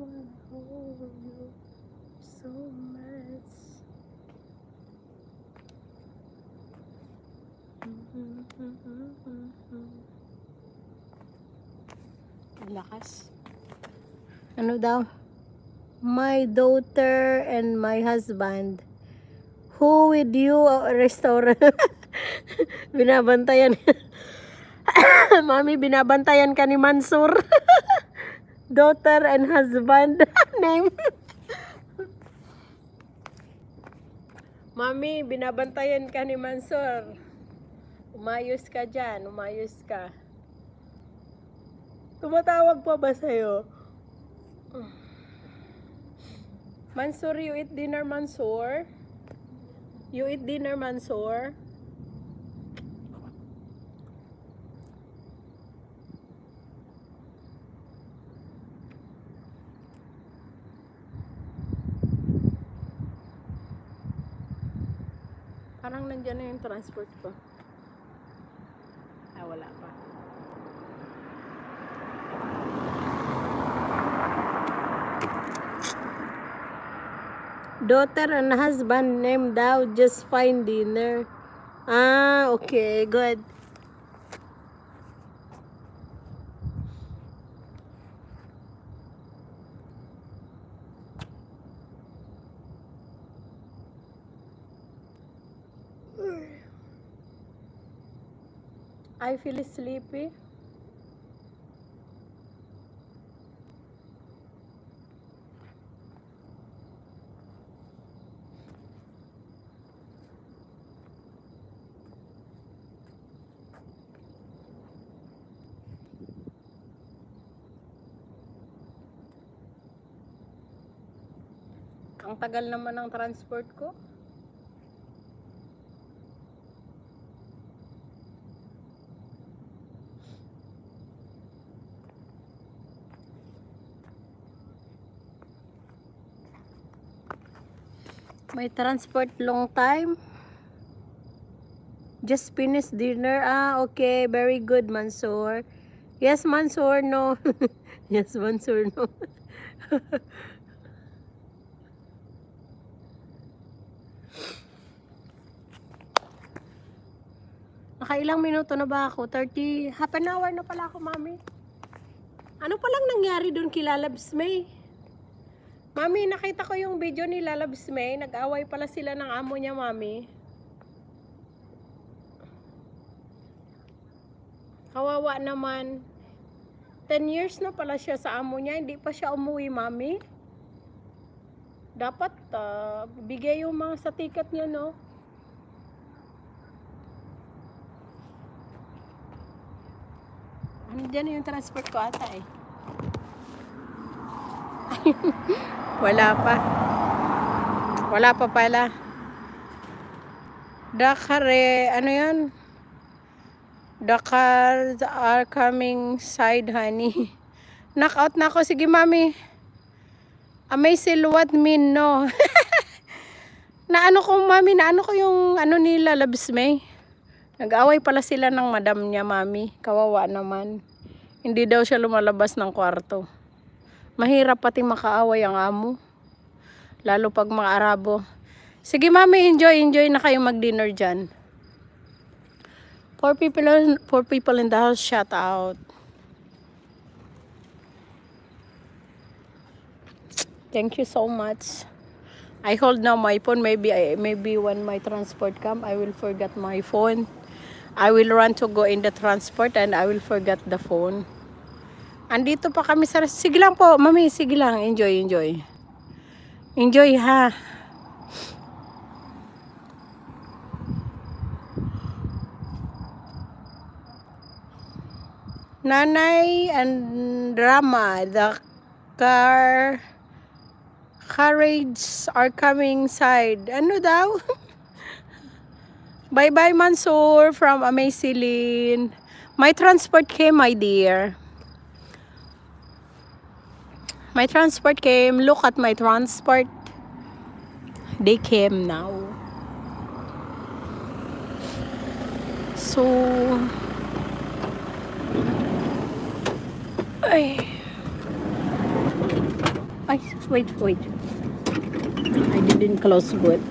wanna hold you so much. Lakas. Ano daw? My daughter and my husband. Who with you restaurant? Binabantayan. Mami, binabantayan ka ni Mansur. Daughter and husband. Name. Mami, binabantayan ka ni Mansur. Umayos ka dyan. Umayos ka. Tumatawag pa ba sa'yo? Mansur, you eat dinner, Mansur? You eat dinner, Mansur? Parang nandyan na yung transport ko. Ah, wala pa. Daughter and husband name daw, just fine dinner. Ah, okay, good. I feel sleepy. Ang tagal naman ng transport ko. May transport long time. Just finished dinner. Ah, okay. Very good, Mansur. Yes, Mansur, no. Yes, Mansur, no. Nakailang minuto na ba ako? 30, half an hour na pala ako, Mami. Ano palang nangyari doon kay Lalabs May? Mami, nakita ko yung video ni Lalabs May. Nag-away pala sila ng amo niya, Mami. Kawawa naman. 10 years na pala siya sa amo niya. Hindi pa siya umuwi, Mami. Dapat bigay yung mga sa ticket niya, no? Ano dyan yung transport ko ata eh. Wala pa. Wala pa pala. Dakar, ano yun? Dakar are coming side, honey. Knockout na ako. Sige, Mami. Amazing what mean, no? Naano ko, Mami, naano ko yung ano nila, Labs May. Nag-away pala sila ng madam niya, Mami. Kawawa naman. Hindi daw siya lumalabas ng kwarto. Mahirap pati makaaway ang amo. Lalo pag mga Arabo. Sige, Mami, enjoy na kayo mag-dinner dyan. Four people in the house, shout out. Thank you so much. I hold now my phone. Maybe when my transport come, I will forget my phone. I will run to go in the transport and I will forget the phone. Andito pa kami sa... Sige lang po, Mami. Sige lang. Enjoy. Enjoy, ha. Nanay and Rama, the carriage are coming side. Ano daw? Bye-bye, Mansur from Amazilin. My transport came, my dear. My transport came. Look at my transport. They came now. So... Ay. Ay, wait. I didn't close good.